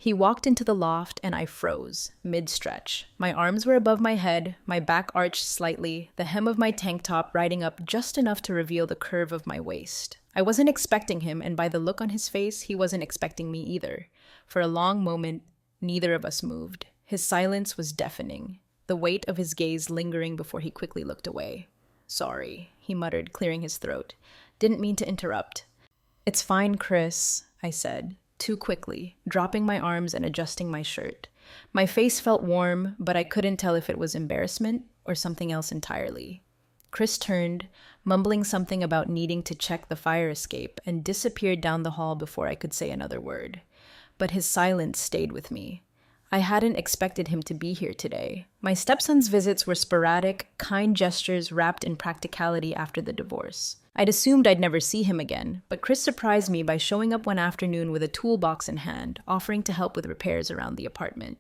He walked into the loft and I froze, mid-stretch. My arms were above my head, my back arched slightly, the hem of my tank top riding up just enough to reveal the curve of my waist. I wasn't expecting him, and by the look on his face, he wasn't expecting me either. For a long moment, neither of us moved. His silence was deafening, the weight of his gaze lingering before he quickly looked away. "Sorry," he muttered, clearing his throat. "Didn't mean to interrupt." "It's fine, Chris," I said, too quickly, dropping my arms and adjusting my shirt. My face felt warm, but I couldn't tell if it was embarrassment or something else entirely. Chris turned, mumbling something about needing to check the fire escape, and disappeared down the hall before I could say another word. But his silence stayed with me. I hadn't expected him to be here today. My stepson's visits were sporadic, kind gestures wrapped in practicality after the divorce. I'd assumed I'd never see him again, but Chris surprised me by showing up one afternoon with a toolbox in hand, offering to help with repairs around the apartment.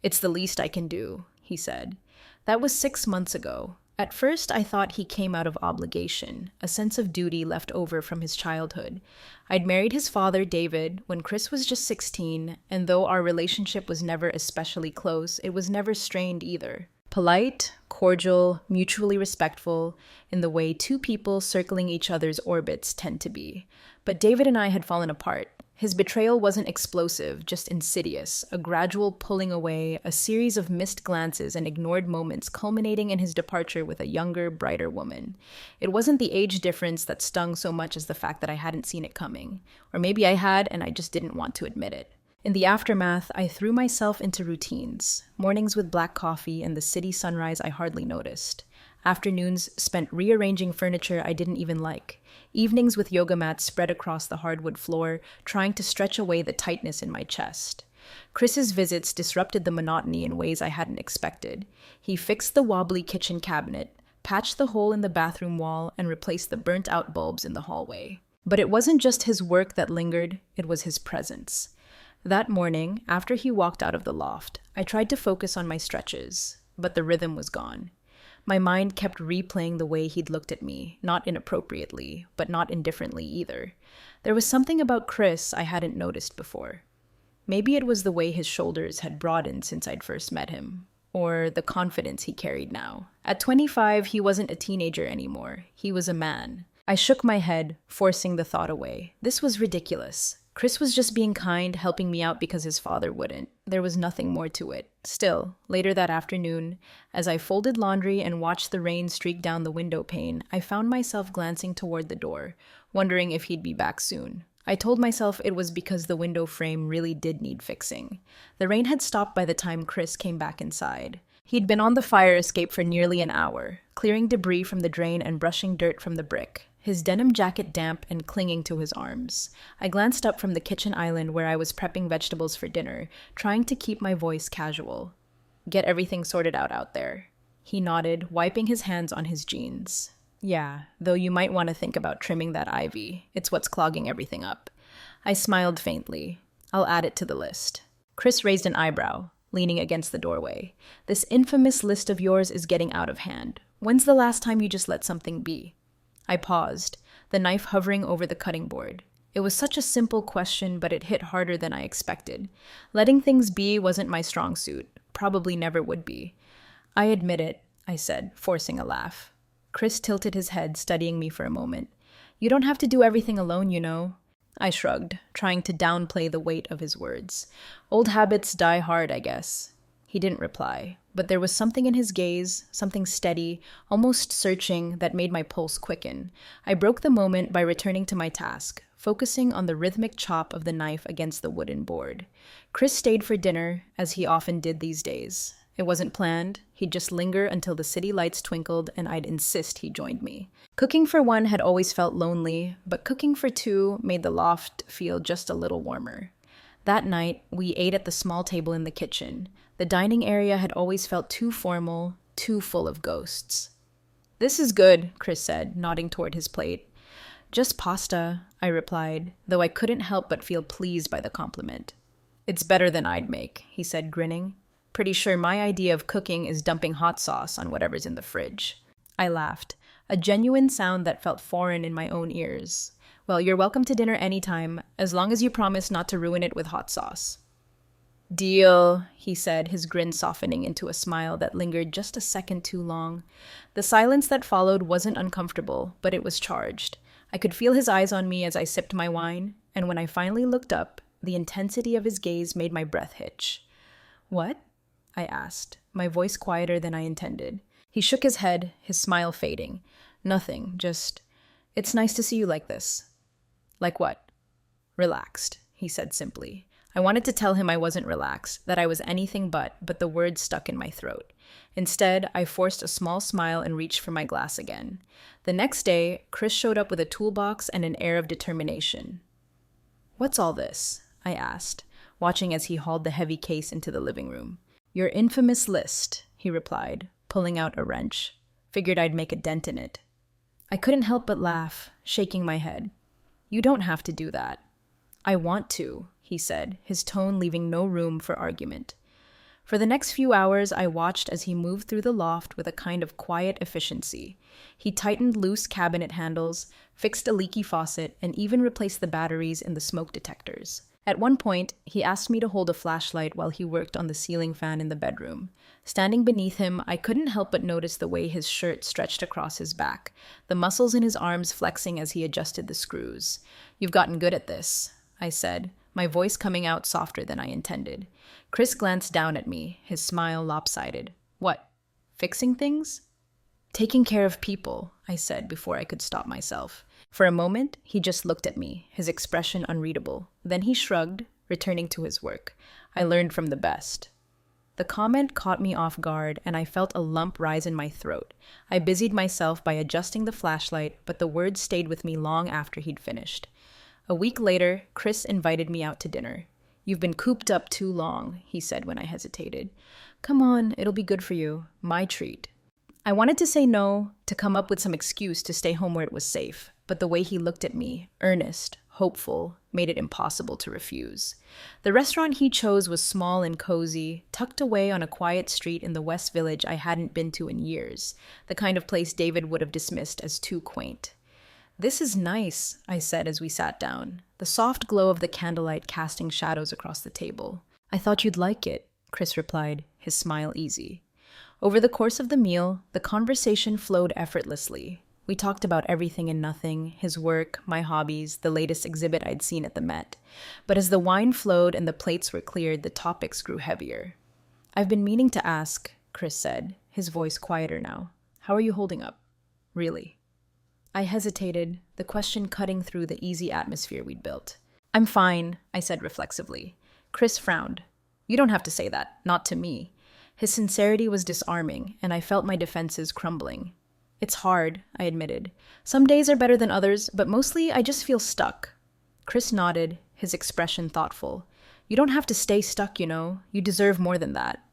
"It's the least I can do," he said. That was 6 months ago. At first, I thought he came out of obligation, a sense of duty left over from his childhood. I'd married his father, David, when Chris was just 16, and though our relationship was never especially close, it was never strained either. Polite, cordial, mutually respectful, in the way two people circling each other's orbits tend to be. But David and I had fallen apart. His betrayal wasn't explosive, just insidious, a gradual pulling away, a series of missed glances and ignored moments culminating in his departure with a younger, brighter woman. It wasn't the age difference that stung so much as the fact that I hadn't seen it coming. Or maybe I had, and I just didn't want to admit it. In the aftermath, I threw myself into routines. Mornings with black coffee and the city sunrise I hardly noticed. Afternoons spent rearranging furniture I didn't even like. Evenings with yoga mats spread across the hardwood floor, trying to stretch away the tightness in my chest. Chris's visits disrupted the monotony in ways I hadn't expected. He fixed the wobbly kitchen cabinet, patched the hole in the bathroom wall, and replaced the burnt-out bulbs in the hallway. But it wasn't just his work that lingered, it was his presence. That morning, after he walked out of the loft, I tried to focus on my stretches, but the rhythm was gone. My mind kept replaying the way he'd looked at me, not inappropriately, but not indifferently either. There was something about Chris I hadn't noticed before. Maybe it was the way his shoulders had broadened since I'd first met him, or the confidence he carried now. At 25, he wasn't a teenager anymore. He was a man. I shook my head, forcing the thought away. This was ridiculous. Chris was just being kind, helping me out because his father wouldn't. There was nothing more to it. Still, later that afternoon, as I folded laundry and watched the rain streak down the window pane, I found myself glancing toward the door, wondering if he'd be back soon. I told myself it was because the window frame really did need fixing. The rain had stopped by the time Chris came back inside. He'd been on the fire escape for nearly an hour, clearing debris from the drain and brushing dirt from the brick, his denim jacket damp and clinging to his arms. I glanced up from the kitchen island where I was prepping vegetables for dinner, trying to keep my voice casual. "Get everything sorted out there." He nodded, wiping his hands on his jeans. "Yeah, though you might want to think about trimming that ivy. It's what's clogging everything up." I smiled faintly. "I'll add it to the list." Chris raised an eyebrow, leaning against the doorway. "This infamous list of yours is getting out of hand. When's the last time you just let something be?" I paused, the knife hovering over the cutting board. It was such a simple question, but it hit harder than I expected. Letting things be wasn't my strong suit. Probably never would be. "I admit it," I said, forcing a laugh. Chris tilted his head, studying me for a moment. "You don't have to do everything alone, you know." I shrugged, trying to downplay the weight of his words. "Old habits die hard, I guess." He didn't reply, but there was something in his gaze, something steady, almost searching, that made my pulse quicken. I broke the moment by returning to my task, focusing on the rhythmic chop of the knife against the wooden board. Chris stayed for dinner, as he often did these days. It wasn't planned. He'd just linger until the city lights twinkled, and I'd insist he joined me. Cooking for one had always felt lonely, but cooking for two made the loft feel just a little warmer. That night, we ate at the small table in the kitchen. The dining area had always felt too formal, too full of ghosts. "This is good," Chris said, nodding toward his plate. "Just pasta," I replied, though I couldn't help but feel pleased by the compliment. "It's better than I'd make," he said, grinning. "Pretty sure my idea of cooking is dumping hot sauce on whatever's in the fridge." I laughed, a genuine sound that felt foreign in my own ears. "Well, you're welcome to dinner anytime, as long as you promise not to ruin it with hot sauce." Deal, he said, his grin softening into a smile that lingered just a second too long. The silence that followed wasn't uncomfortable, but it was charged. I could feel his eyes on me as I sipped my wine, and when I finally looked up, the intensity of his gaze made my breath hitch. What? I asked, my voice quieter than I intended. He shook his head, his smile fading. Nothing, just, it's nice to see you like this. Like what? Relaxed, he said simply. I wanted to tell him I wasn't relaxed, that I was anything but the words stuck in my throat. Instead, I forced a small smile and reached for my glass again. The next day, Chris showed up with a toolbox and an air of determination. What's all this? I asked, watching as he hauled the heavy case into the living room. Your infamous list, he replied, pulling out a wrench. Figured I'd make a dent in it. I couldn't help but laugh, shaking my head. You don't have to do that. I want to, he said, his tone leaving no room for argument. For the next few hours, I watched as he moved through the loft with a kind of quiet efficiency. He tightened loose cabinet handles, fixed a leaky faucet, and even replaced the batteries in the smoke detectors. At one point, he asked me to hold a flashlight while he worked on the ceiling fan in the bedroom. Standing beneath him, I couldn't help but notice the way his shirt stretched across his back, the muscles in his arms flexing as he adjusted the screws. You've gotten good at this, I said, my voice coming out softer than I intended. Chris glanced down at me, his smile lopsided. What? Fixing things? Taking care of people, I said before I could stop myself. For a moment, he just looked at me, his expression unreadable. Then he shrugged, returning to his work. I learned from the best. The comment caught me off guard, and I felt a lump rise in my throat. I busied myself by adjusting the flashlight, but the words stayed with me long after he'd finished. A week later, Chris invited me out to dinner. You've been cooped up too long, he said when I hesitated. Come on, it'll be good for you. My treat. I wanted to say no, to come up with some excuse to stay home where it was safe, but the way he looked at me, earnest, hopeful, made it impossible to refuse. The restaurant he chose was small and cozy, tucked away on a quiet street in the West Village I hadn't been to in years, the kind of place David would have dismissed as too quaint. This is nice, I said as we sat down, the soft glow of the candlelight casting shadows across the table. I thought you'd like it, Chris replied, his smile easy. Over the course of the meal, the conversation flowed effortlessly. We talked about everything and nothing, his work, my hobbies, the latest exhibit I'd seen at the Met. But as the wine flowed and the plates were cleared, the topics grew heavier. I've been meaning to ask, Chris said, his voice quieter now. How are you holding up? Really? I hesitated, the question cutting through the easy atmosphere we'd built. I'm fine, I said reflexively. Chris frowned. You don't have to say that, not to me. His sincerity was disarming, and I felt my defenses crumbling. It's hard, I admitted. Some days are better than others, but mostly I just feel stuck. Chris nodded, his expression thoughtful. You don't have to stay stuck, you know. You deserve more than that.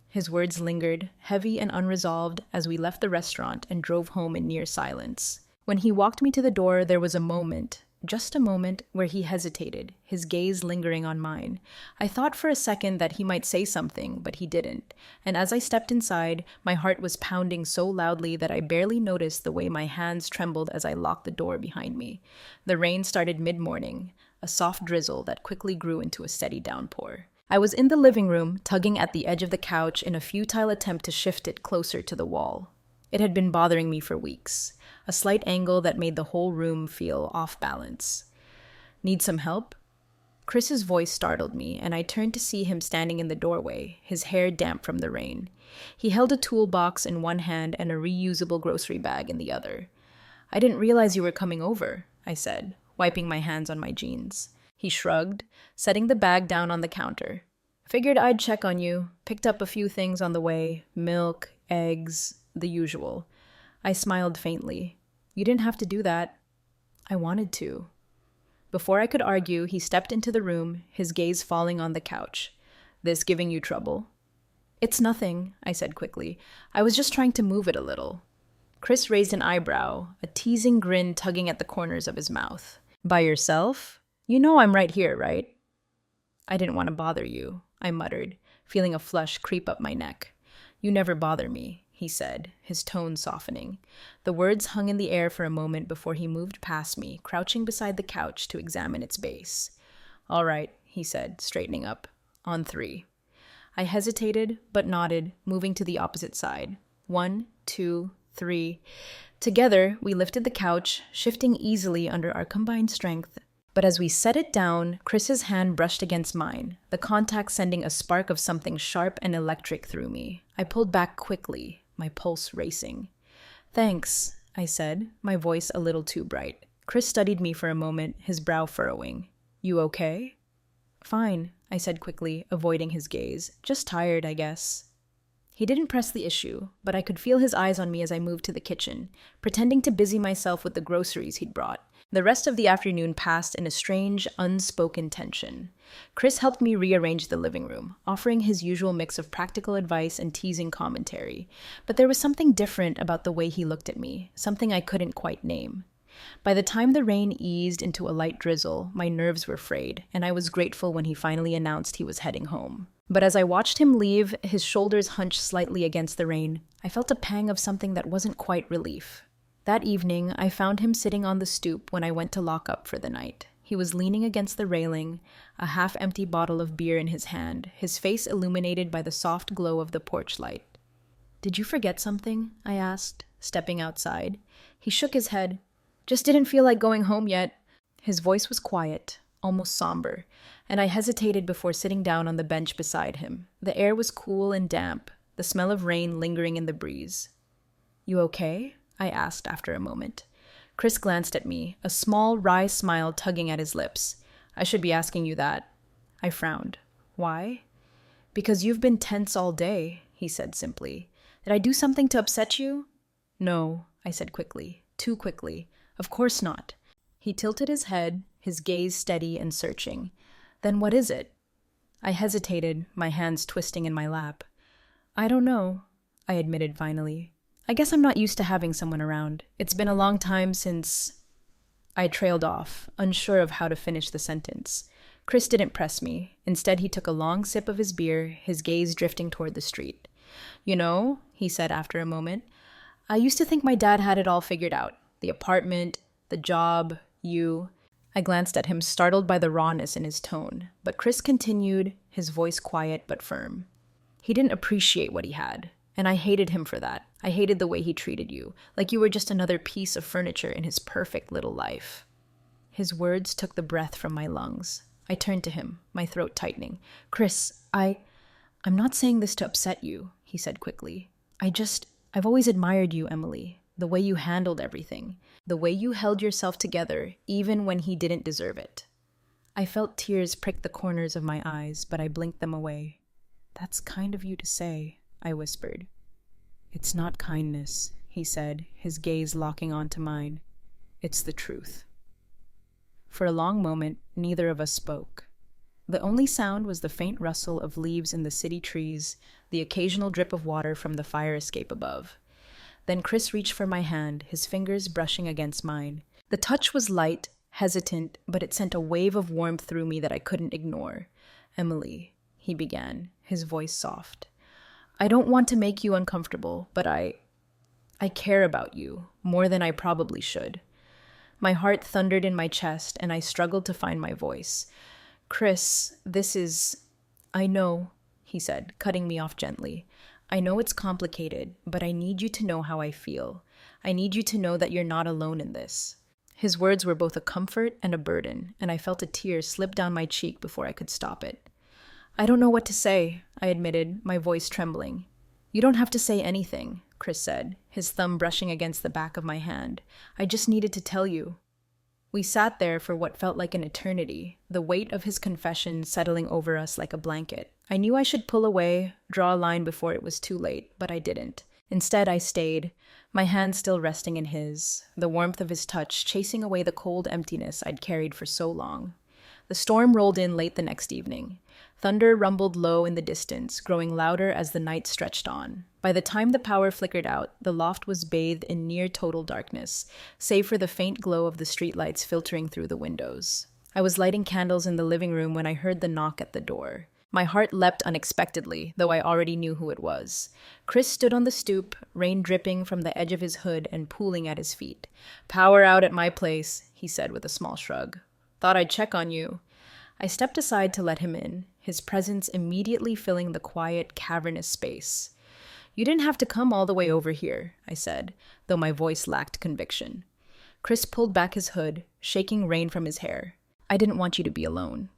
His words lingered, heavy and unresolved, as we left the restaurant and drove home in near silence. When he walked me to the door, there was a moment, just a moment, where he hesitated, his gaze lingering on mine. I thought for a second that he might say something, but he didn't. And as I stepped inside, my heart was pounding so loudly that I barely noticed the way my hands trembled as I locked the door behind me. The rain started mid-morning, a soft drizzle that quickly grew into a steady downpour. I was in the living room, tugging at the edge of the couch in a futile attempt to shift it closer to the wall. It had been bothering me for weeks, a slight angle that made the whole room feel off balance. Need some help? Chris's voice startled me, and I turned to see him standing in the doorway, his hair damp from the rain. He held a toolbox in one hand and a reusable grocery bag in the other. I didn't realize you were coming over, I said, wiping my hands on my jeans. He shrugged, setting the bag down on the counter. Figured I'd check on you, picked up a few things on the way, milk, eggs, the usual. I smiled faintly. You didn't have to do that. I wanted to. Before I could argue, he stepped into the room, his gaze falling on the couch. This giving you trouble? It's nothing, I said quickly. I was just trying to move it a little. Chris raised an eyebrow, a teasing grin tugging at the corners of his mouth. By yourself? You know I'm right here, right? I didn't want to bother you, I muttered, feeling a flush creep up my neck. You never bother me, he said, his tone softening. The words hung in the air for a moment before he moved past me, crouching beside the couch to examine its base. All right, he said, straightening up. On 3. I hesitated, but nodded, moving to the opposite side. 1, 2, 3. Together, we lifted the couch, shifting easily under our combined strength. But as we set it down, Chris's hand brushed against mine, the contact sending a spark of something sharp and electric through me. I pulled back quickly, my pulse racing. "Thanks," I said, my voice a little too bright. Chris studied me for a moment, his brow furrowing. "You okay?" "Fine," I said quickly, avoiding his gaze. "Just tired, I guess." He didn't press the issue, but I could feel his eyes on me as I moved to the kitchen, pretending to busy myself with the groceries he'd brought. The rest of the afternoon passed in a strange, unspoken tension. Chris helped me rearrange the living room, offering his usual mix of practical advice and teasing commentary. But there was something different about the way he looked at me, something I couldn't quite name. By the time the rain eased into a light drizzle, my nerves were frayed, and I was grateful when he finally announced he was heading home. But as I watched him leave, his shoulders hunched slightly against the rain, I felt a pang of something that wasn't quite relief. That evening, I found him sitting on the stoop when I went to lock up for the night. He was leaning against the railing, a half-empty bottle of beer in his hand, his face illuminated by the soft glow of the porch light. "Did you forget something?" I asked, stepping outside. He shook his head. "Just didn't feel like going home yet." His voice was quiet, almost somber, and I hesitated before sitting down on the bench beside him. The air was cool and damp, the smell of rain lingering in the breeze. "You okay?" I asked after a moment. Chris glanced at me, a small, wry smile tugging at his lips. "I should be asking you that." I frowned. "Why?" "Because you've been tense all day," he said simply. "Did I do something to upset you?" "No," I said quickly, too quickly. "Of course not." He tilted his head, his gaze steady and searching. "Then what is it?" I hesitated, my hands twisting in my lap. "I don't know," I admitted finally. "I guess I'm not used to having someone around. It's been a long time since—" I trailed off, unsure of how to finish the sentence. Chris didn't press me. Instead, he took a long sip of his beer, his gaze drifting toward the street. "You know," he said after a moment, "I used to think my dad had it all figured out. The apartment, the job, you." I glanced at him, startled by the rawness in his tone, but Chris continued, his voice quiet but firm. "He didn't appreciate what he had, and I hated him for that. I hated the way he treated you, like you were just another piece of furniture in his perfect little life." His words took the breath from my lungs. I turned to him, my throat tightening. "Chris, I'm not saying this to upset you," he said quickly. I've always admired you, Emily, the way you handled everything, the way you held yourself together, even when he didn't deserve it." I felt tears prick the corners of my eyes, but I blinked them away. "That's kind of you to say," I whispered. "It's not kindness," he said, his gaze locking onto mine. "It's the truth." For a long moment, neither of us spoke. The only sound was the faint rustle of leaves in the city trees, the occasional drip of water from the fire escape above. Then Chris reached for my hand, his fingers brushing against mine. The touch was light, hesitant, but it sent a wave of warmth through me that I couldn't ignore. "Emily," he began, his voice soft. "I don't want to make you uncomfortable, but I care about you, more than I probably should." My heart thundered in my chest, and I struggled to find my voice. "Chris, I know," he said, cutting me off gently. "I know it's complicated, but I need you to know how I feel. I need you to know that you're not alone in this." His words were both a comfort and a burden, and I felt a tear slip down my cheek before I could stop it. "I don't know what to say," I admitted, my voice trembling. "You don't have to say anything," Chris said, his thumb brushing against the back of my hand. "I just needed to tell you." We sat there for what felt like an eternity, the weight of his confession settling over us like a blanket. I knew I should pull away, draw a line before it was too late, but I didn't. Instead, I stayed, my hand still resting in his, the warmth of his touch chasing away the cold emptiness I'd carried for so long. The storm rolled in late the next evening. Thunder rumbled low in the distance, growing louder as the night stretched on. By the time the power flickered out, the loft was bathed in near-total darkness, save for the faint glow of the streetlights filtering through the windows. I was lighting candles in the living room when I heard the knock at the door. My heart leapt unexpectedly, though I already knew who it was. Chris stood on the stoop, rain dripping from the edge of his hood and pooling at his feet. "Power out at my place," he said with a small shrug. "Thought I'd check on you." I stepped aside to let him in. his presence immediately filling the quiet, cavernous space. "You didn't have to come all the way over here," I said, though my voice lacked conviction. Chris pulled back his hood, shaking rain from his hair. "I didn't want you to be alone."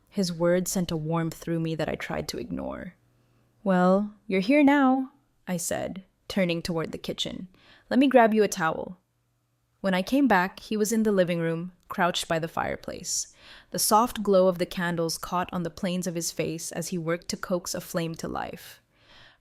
His words sent a warmth through me that I tried to ignore. "Well, you're here now," I said, turning toward the kitchen. "Let me grab you a towel." When I came back, he was in the living room, crouched by the fireplace. The soft glow of the candles caught on the planes of his face as he worked to coax a flame to life.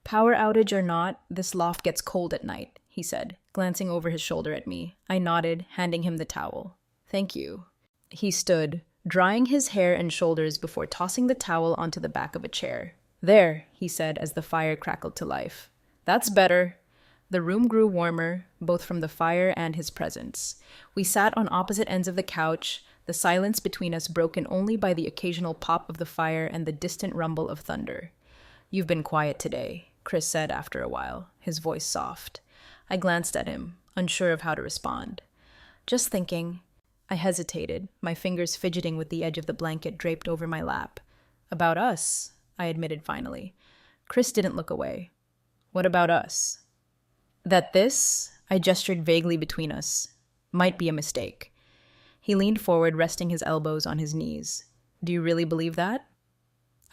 "Power outage or not, this loft gets cold at night," he said, glancing over his shoulder at me. I nodded, handing him the towel. "Thank you." He stood, drying his hair and shoulders before tossing the towel onto the back of a chair. "There," he said as the fire crackled to life. "That's better." The room grew warmer, both from the fire and his presence. We sat on opposite ends of the couch, the silence between us broken only by the occasional pop of the fire and the distant rumble of thunder. "You've been quiet today," Chris said after a while, his voice soft. I glanced at him, unsure of how to respond. "Just thinking." I hesitated, my fingers fidgeting with the edge of the blanket draped over my lap. "About us," I admitted finally. Chris didn't look away. "What about us?" "That this," I gestured vaguely between us, "might be a mistake." He leaned forward, resting his elbows on his knees. "Do you really believe that?"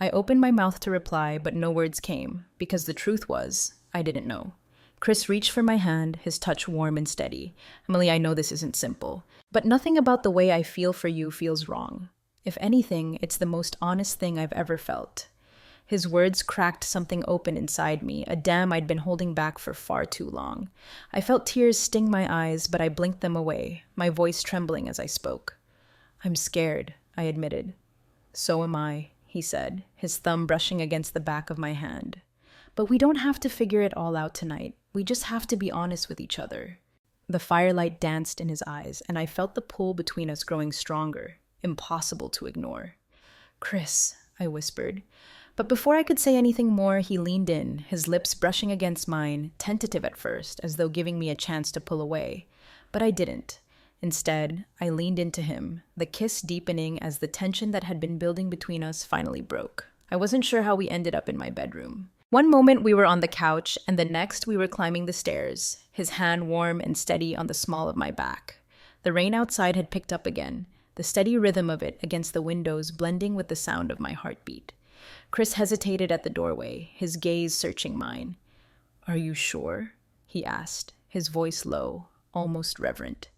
I opened my mouth to reply, but no words came, because the truth was, I didn't know. Chris reached for my hand, his touch warm and steady. "Emily, I know this isn't simple, but nothing about the way I feel for you feels wrong. If anything, it's the most honest thing I've ever felt." His words cracked something open inside me, a dam I'd been holding back for far too long. I felt tears sting my eyes, but I blinked them away, my voice trembling as I spoke. "I'm scared," I admitted. "So am I," he said, his thumb brushing against the back of my hand. "But we don't have to figure it all out tonight. We just have to be honest with each other." The firelight danced in his eyes, and I felt the pull between us growing stronger, impossible to ignore. "Chris," I whispered. But before I could say anything more, he leaned in, his lips brushing against mine, tentative at first, as though giving me a chance to pull away. But I didn't. Instead, I leaned into him, the kiss deepening as the tension that had been building between us finally broke. I wasn't sure how we ended up in my bedroom. One moment we were on the couch, and the next we were climbing the stairs, his hand warm and steady on the small of my back. The rain outside had picked up again, the steady rhythm of it against the windows blending with the sound of my heartbeat. Chris hesitated at the doorway, his gaze searching mine. "Are you sure?" he asked, his voice low, almost reverent.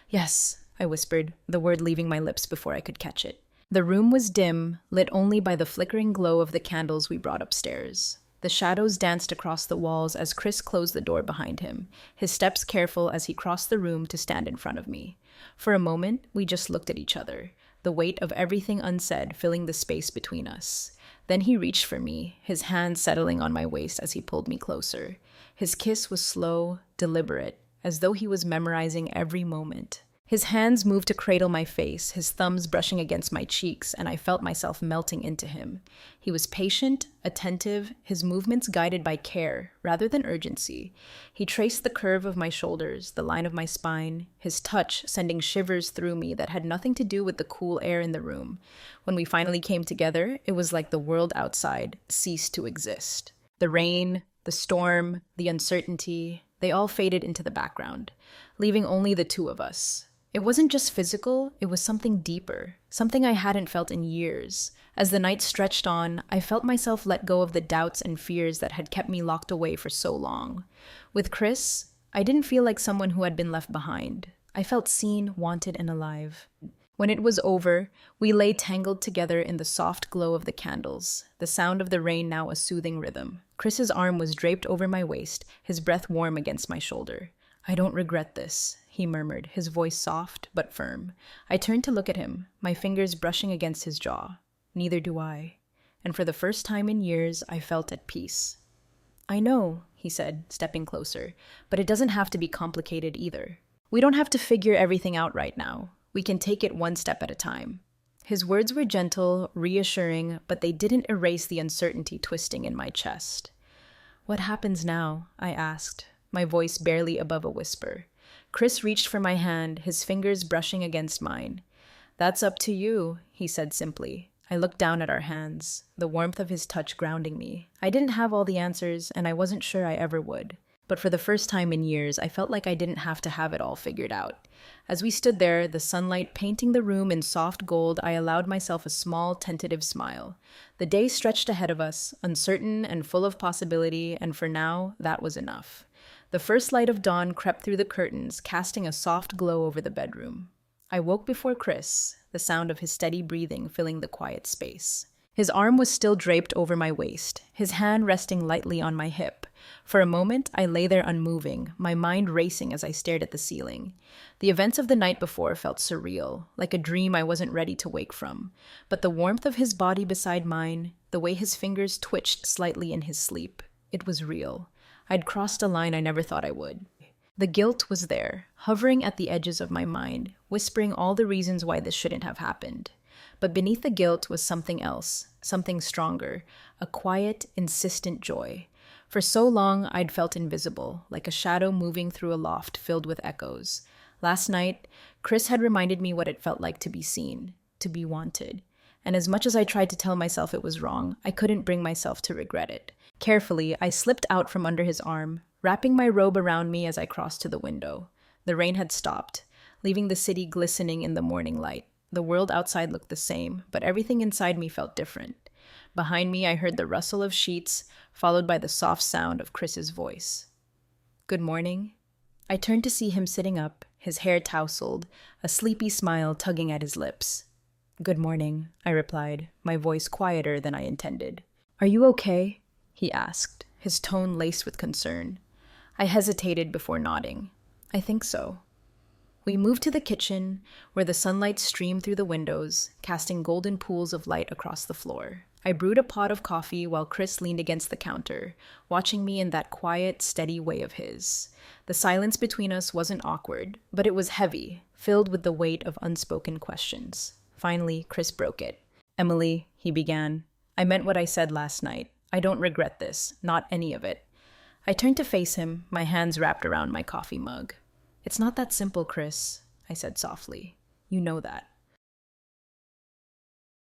"Yes," I whispered, the word leaving my lips before I could catch it. The room was dim, lit only by the flickering glow of the candles we brought upstairs. The shadows danced across the walls as Chris closed the door behind him, his steps careful as he crossed the room to stand in front of me. For a moment, we just looked at each other, the weight of everything unsaid filling the space between us. Then he reached for me, his hand settling on my waist as he pulled me closer. His kiss was slow, deliberate, as though he was memorizing every moment. His hands moved to cradle my face, his thumbs brushing against my cheeks, and I felt myself melting into him. He was patient, attentive, his movements guided by care, rather than urgency. He traced the curve of my shoulders, the line of my spine, his touch sending shivers through me that had nothing to do with the cool air in the room. When we finally came together, it was like the world outside ceased to exist. The rain, the storm, the uncertainty, they all faded into the background, leaving only the two of us. It wasn't just physical, it was something deeper, something I hadn't felt in years. As the night stretched on, I felt myself let go of the doubts and fears that had kept me locked away for so long. With Chris, I didn't feel like someone who had been left behind. I felt seen, wanted, and alive. When it was over, we lay tangled together in the soft glow of the candles, the sound of the rain now a soothing rhythm. Chris's arm was draped over my waist, his breath warm against my shoulder. "I don't regret this," he murmured, his voice soft but firm. I turned to look at him, my fingers brushing against his jaw. "Neither do I." And for the first time in years, I felt at peace. "I know," he said, stepping closer, "but it doesn't have to be complicated either. We don't have to figure everything out right now. We can take it one step at a time." His words were gentle, reassuring, but they didn't erase the uncertainty twisting in my chest. "What happens now?" I asked, my voice barely above a whisper. Chris reached for my hand, his fingers brushing against mine. "That's up to you," he said simply. I looked down at our hands, the warmth of his touch grounding me. I didn't have all the answers, and I wasn't sure I ever would. But for the first time in years, I felt like I didn't have to have it all figured out. As we stood there, the sunlight painting the room in soft gold, I allowed myself a small, tentative smile. The day stretched ahead of us, uncertain and full of possibility, and for now, that was enough. The first light of dawn crept through the curtains, casting a soft glow over the bedroom. I woke before Chris, the sound of his steady breathing filling the quiet space. His arm was still draped over my waist, his hand resting lightly on my hip. For a moment, I lay there unmoving, my mind racing as I stared at the ceiling. The events of the night before felt surreal, like a dream I wasn't ready to wake from. But the warmth of his body beside mine, the way his fingers twitched slightly in his sleep, it was real. I'd crossed a line I never thought I would. The guilt was there, hovering at the edges of my mind, whispering all the reasons why this shouldn't have happened. But beneath the guilt was something else, something stronger, a quiet, insistent joy. For so long, I'd felt invisible, like a shadow moving through a loft filled with echoes. Last night, Chris had reminded me what it felt like to be seen, to be wanted. And as much as I tried to tell myself it was wrong, I couldn't bring myself to regret it. Carefully, I slipped out from under his arm, wrapping my robe around me as I crossed to the window. The rain had stopped, leaving the city glistening in the morning light. The world outside looked the same, but everything inside me felt different. Behind me, I heard the rustle of sheets, followed by the soft sound of Chris's voice. "Good morning." I turned to see him sitting up, his hair tousled, a sleepy smile tugging at his lips. "Good morning," I replied, my voice quieter than I intended. "Are you okay?" he asked, his tone laced with concern. I hesitated before nodding. "I think so." We moved to the kitchen, where the sunlight streamed through the windows, casting golden pools of light across the floor. I brewed a pot of coffee while Chris leaned against the counter, watching me in that quiet, steady way of his. The silence between us wasn't awkward, but it was heavy, filled with the weight of unspoken questions. Finally, Chris broke it. "Emily," he began, "I meant what I said last night. I don't regret this, not any of it." I turned to face him, my hands wrapped around my coffee mug. "It's not that simple, Chris," I said softly. "You know that."